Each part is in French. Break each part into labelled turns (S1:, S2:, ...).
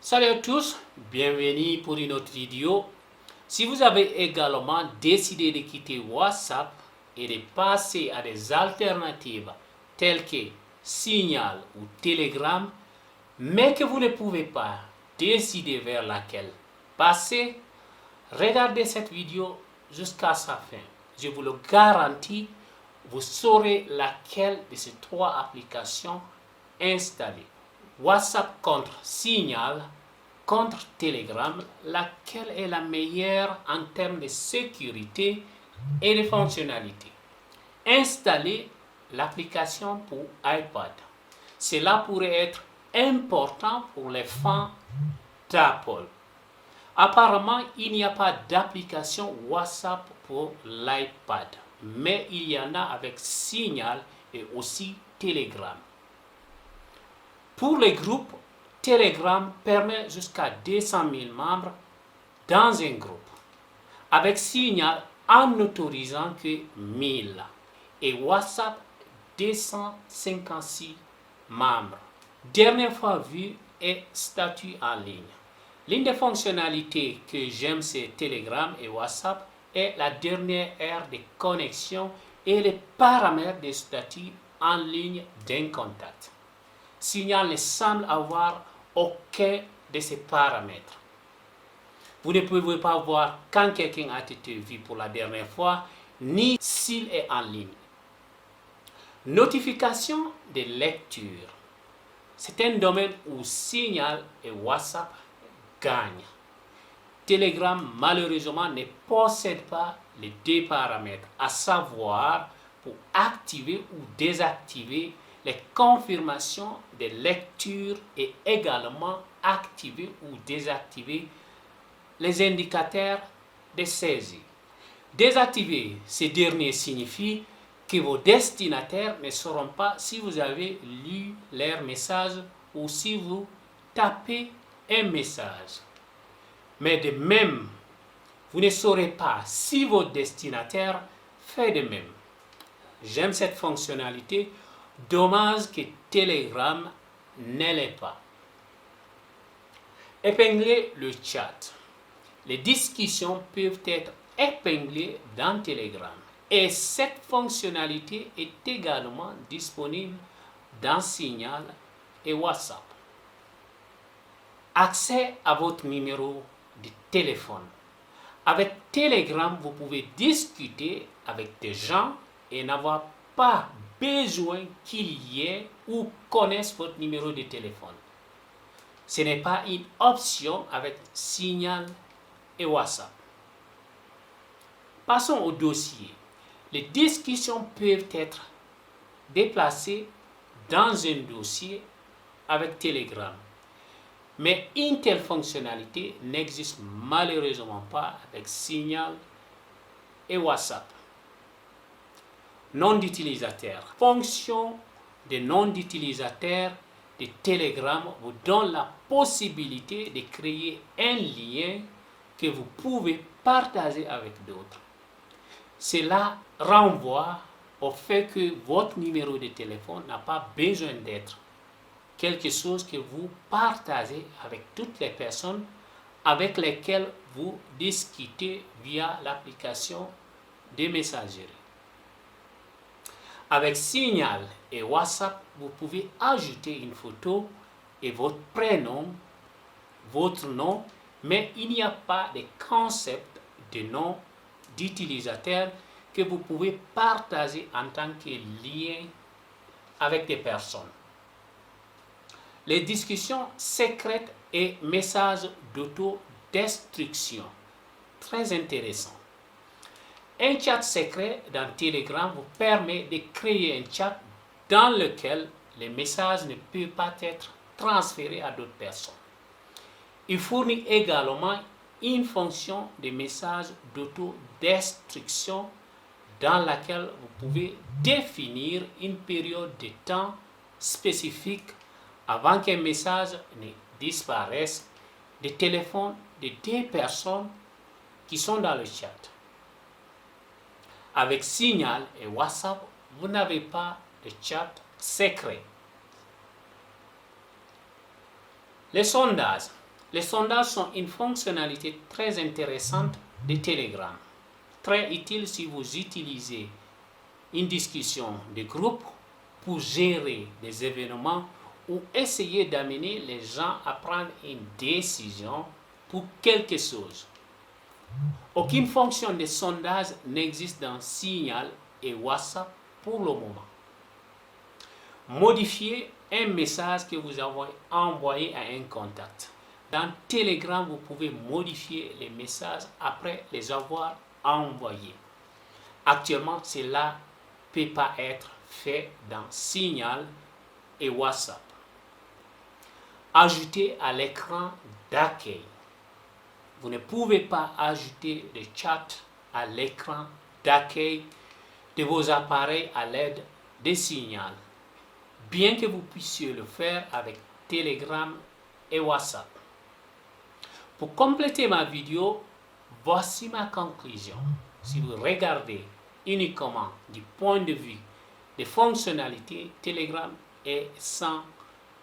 S1: Salut à tous, bienvenue pour une autre vidéo. Si vous avez également décidé de quitter WhatsApp et de passer à des alternatives telles que Signal ou Telegram, mais que vous ne pouvez pas décider vers laquelle passer, regardez cette vidéo jusqu'à sa fin. Je vous le garantis, vous saurez laquelle de ces trois applications installer. WhatsApp contre Signal, contre Telegram, laquelle est la meilleure en termes de sécurité et de fonctionnalité. Installez l'application pour iPad. Cela pourrait être important pour les fans d'Apple. Apparemment, il n'y a pas d'application WhatsApp pour l'iPad, mais il y en a avec Signal et aussi Telegram. Pour les groupes, Telegram permet jusqu'à 200 000 membres dans un groupe, avec Signal en n'autorisant que 1000 et WhatsApp 256 membres. Dernière fois vu est statut en ligne. L'une des fonctionnalités que j'aime c'est Telegram et WhatsApp est la dernière ère de connexion et les paramètres des statuts en ligne d'un contact. Signal ne semble avoir aucun de ces paramètres. Vous ne pouvez pas voir quand quelqu'un a été vu pour la dernière fois, ni s'il est en ligne. Notification de lecture. C'est un domaine où Signal et WhatsApp gagnent. Telegram, malheureusement, ne possède pas les deux paramètres, à savoir pour activer ou désactiver les confirmations de lecture et également activer ou désactiver les indicateurs de saisie. Désactiver ces derniers signifie que vos destinataires ne sauront pas si vous avez lu leur message ou si vous tapez un message. Mais de même, vous ne saurez pas si votre destinataire fait de même. J'aime cette fonctionnalité. Dommage que Telegram ne l'ait pas. Épingler le chat. Les discussions peuvent être épinglées dans Telegram et cette fonctionnalité est également disponible dans Signal et WhatsApp. Accès à votre numéro de téléphone. Avec Telegram, vous pouvez discuter avec des gens et n'avoir pas besoin qu'il y ait ou connaissent votre numéro de téléphone. Ce n'est pas une option avec Signal et WhatsApp. Passons au dossier. Les discussions peuvent être déplacées dans un dossier avec Telegram. Mais une telle fonctionnalité n'existe malheureusement pas avec Signal et WhatsApp. Nom d'utilisateur. Fonction de nom d'utilisateur de Telegram vous donne la possibilité de créer un lien que vous pouvez partager avec d'autres. Cela renvoie au fait que votre numéro de téléphone n'a pas besoin d'être quelque chose que vous partagez avec toutes les personnes avec lesquelles vous discutez via l'application de messagerie. Avec Signal et WhatsApp, vous pouvez ajouter une photo et votre prénom, votre nom, mais il n'y a pas de concept de nom d'utilisateur que vous pouvez partager en tant que lien avec des personnes. Les discussions secrètes et messages d'autodestruction. Très intéressant. Un chat secret dans Telegram vous permet de créer un chat dans lequel les messages ne peuvent pas être transférés à d'autres personnes. Il fournit également une fonction de message d'autodestruction dans laquelle vous pouvez définir une période de temps spécifique avant qu'un message ne disparaisse des téléphones de deux personnes qui sont dans le chat. Avec Signal et WhatsApp, vous n'avez pas de chat secret. Les sondages. Les sondages sont une fonctionnalité très intéressante de Telegram, très utile si vous utilisez une discussion de groupe pour gérer des événements ou essayer d'amener les gens à prendre une décision pour quelque chose. Aucune fonction de sondage n'existe dans Signal et WhatsApp pour le moment. Modifiez un message que vous avez envoyé à un contact. Dans Telegram, vous pouvez modifier les messages après les avoir envoyés. Actuellement, cela ne peut pas être fait dans Signal et WhatsApp. Ajouter à l'écran d'accueil. Vous ne pouvez pas ajouter de chat à l'écran d'accueil de vos appareils à l'aide de Signal, bien que vous puissiez le faire avec Telegram et WhatsApp. Pour compléter ma vidéo, voici ma conclusion. Si vous regardez uniquement du point de vue des fonctionnalités, Telegram est sans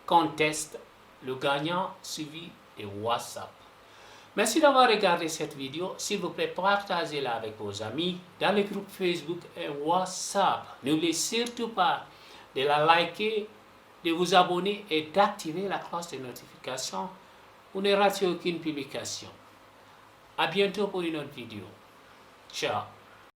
S1: conteste le gagnant suivi de WhatsApp. Merci d'avoir regardé cette vidéo. S'il vous plaît, partagez-la avec vos amis dans les groupes Facebook et WhatsApp. N'oubliez surtout pas de la liker, de vous abonner et d'activer la cloche de notification pour ne rater aucune publication. À bientôt pour une autre vidéo. Ciao.